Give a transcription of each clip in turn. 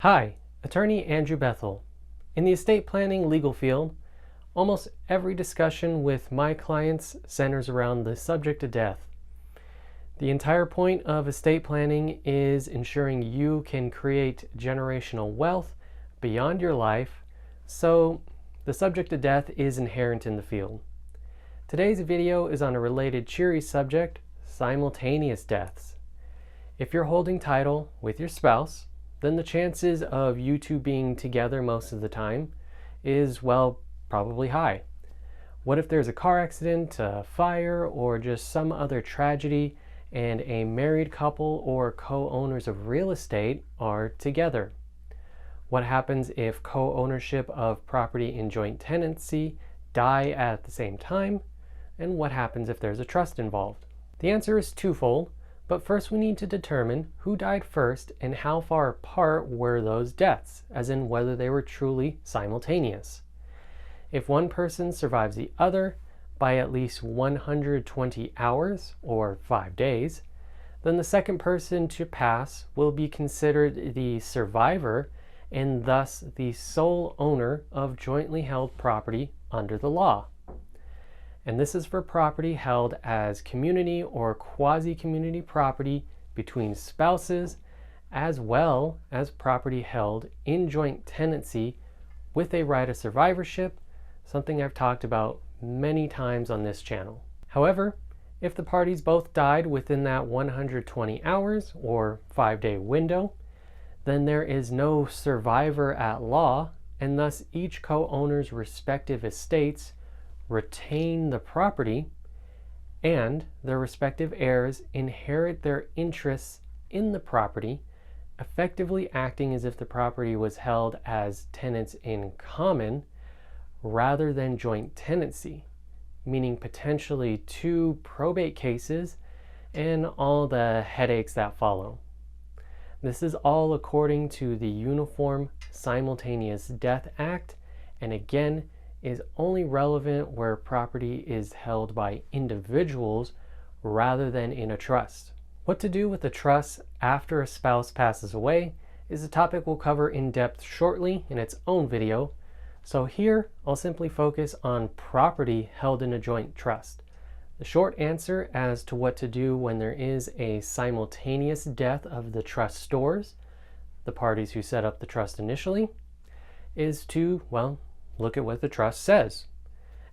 Hi, Attorney Andrew Bethel. In the estate planning legal field, almost every discussion with my clients centers around the subject of death. The entire point of estate planning is ensuring you can create generational wealth beyond your life, so the subject of death is inherent in the field. Today's video is on a related cheery subject, simultaneous deaths. If you're holding title with your spouse, then the chances of you two being together most of the time is, well, probably high. What if there's a car accident, a fire, or just some other tragedy and a married couple or co-owners of real estate are together? What happens if co-ownership of property in joint tenancy die at the same time? And what happens if there's a trust involved? The answer is twofold. But first we need to determine who died first and how far apart were those deaths, as in whether they were truly simultaneous. If one person survives the other by at least 120 hours, or 5 days, then the second person to pass will be considered the survivor and thus the sole owner of jointly held property under the law. And this is for property held as community or quasi-community property between spouses, as well as property held in joint tenancy with a right of survivorship, something I've talked about many times on this channel. However, if the parties both died within that 120 hours or 5-day window, then there is no survivor at law, and thus each co-owner's respective estates retain the property, and their respective heirs inherit their interests in the property, effectively acting as if the property was held as tenants in common rather than joint tenancy, meaning potentially 2 probate cases and all the headaches that follow. This is all according to the Uniform Simultaneous Death Act, and again, is only relevant where property is held by individuals rather than in a trust. What to do with a trust after a spouse passes away is a topic we'll cover in depth shortly in its own video, so here I'll simply focus on property held in a joint trust. The short answer as to what to do when there is a simultaneous death of the trustors, the parties who set up the trust initially, is to, well, look at what the trust says.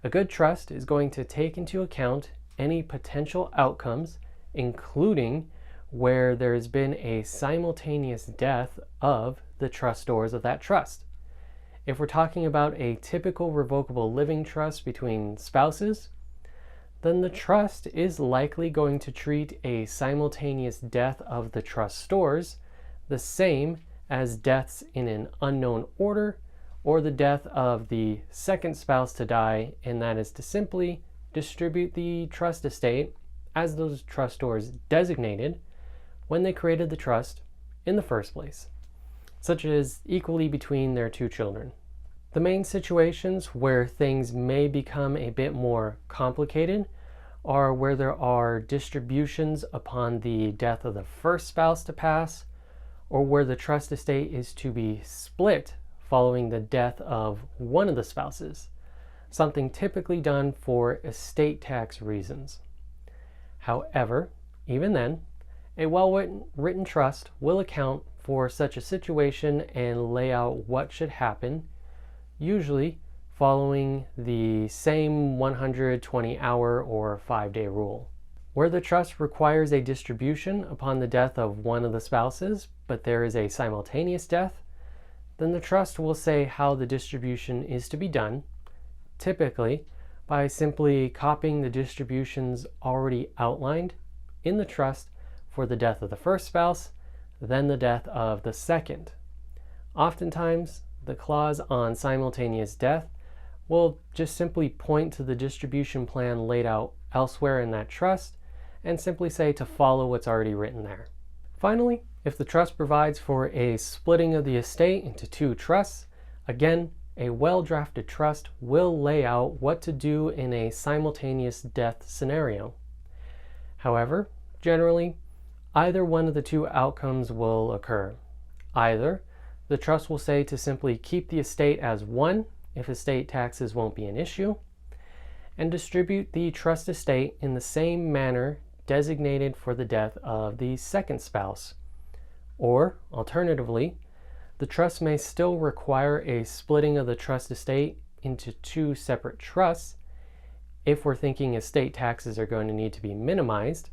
A good trust is going to take into account any potential outcomes, including where there's been a simultaneous death of the trustors of that trust. If we're talking about a typical revocable living trust between spouses, then the trust is likely going to treat a simultaneous death of the trustors the same as deaths in an unknown order, or the death of the second spouse to die, and that is to simply distribute the trust estate as those trustors designated when they created the trust in the first place, such as equally between their 2 children. The main situations where things may become a bit more complicated are where there are distributions upon the death of the first spouse to pass, or where the trust estate is to be split following the death of one of the spouses, something typically done for estate tax reasons. However, even then, a well-written trust will account for such a situation and lay out what should happen, usually following the same 120-hour or 5-day rule. Where the trust requires a distribution upon the death of one of the spouses, but there is a simultaneous death, then the trust will say how the distribution is to be done, typically by simply copying the distributions already outlined in the trust for the death of the first spouse, then the death of the second. Oftentimes, the clause on simultaneous death will just simply point to the distribution plan laid out elsewhere in that trust and simply say to follow what's already written there. Finally, if the trust provides for a splitting of the estate into 2 trusts, again, a well-drafted trust will lay out what to do in a simultaneous death scenario. However, generally, either one of the 2 outcomes will occur. Either the trust will say to simply keep the estate as one if estate taxes won't be an issue, and distribute the trust estate in the same manner designated for the death of the second spouse. Or, alternatively, the trust may still require a splitting of the trust estate into two separate trusts if we're thinking estate taxes are going to need to be minimized,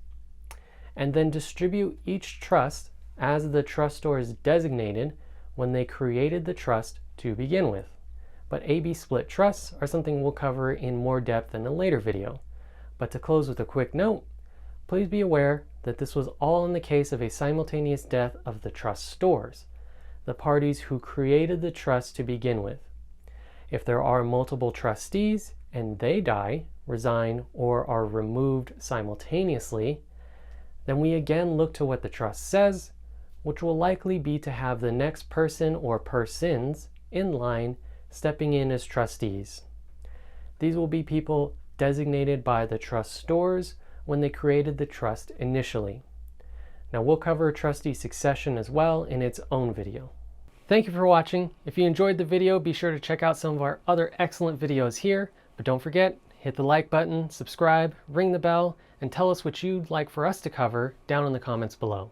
and then distribute each trust as the trustors designated when they created the trust to begin with. But A-B split trusts are something we'll cover in more depth in a later video. But to close with a quick note, please be aware that this was all in the case of a simultaneous death of the trustors, the parties who created the trust to begin with. If there are multiple trustees and they die, resign, or are removed simultaneously, then we again look to what the trust says, which will likely be to have the next person or persons in line stepping in as trustees. These will be people designated by the trustors when they created the trust initially. Now we'll cover trustee succession as well in its own video. Thank you for watching. If you enjoyed the video, be sure to check out some of our other excellent videos here, but don't forget, hit the like button, subscribe, ring the bell, and tell us what you'd like for us to cover down in the comments below.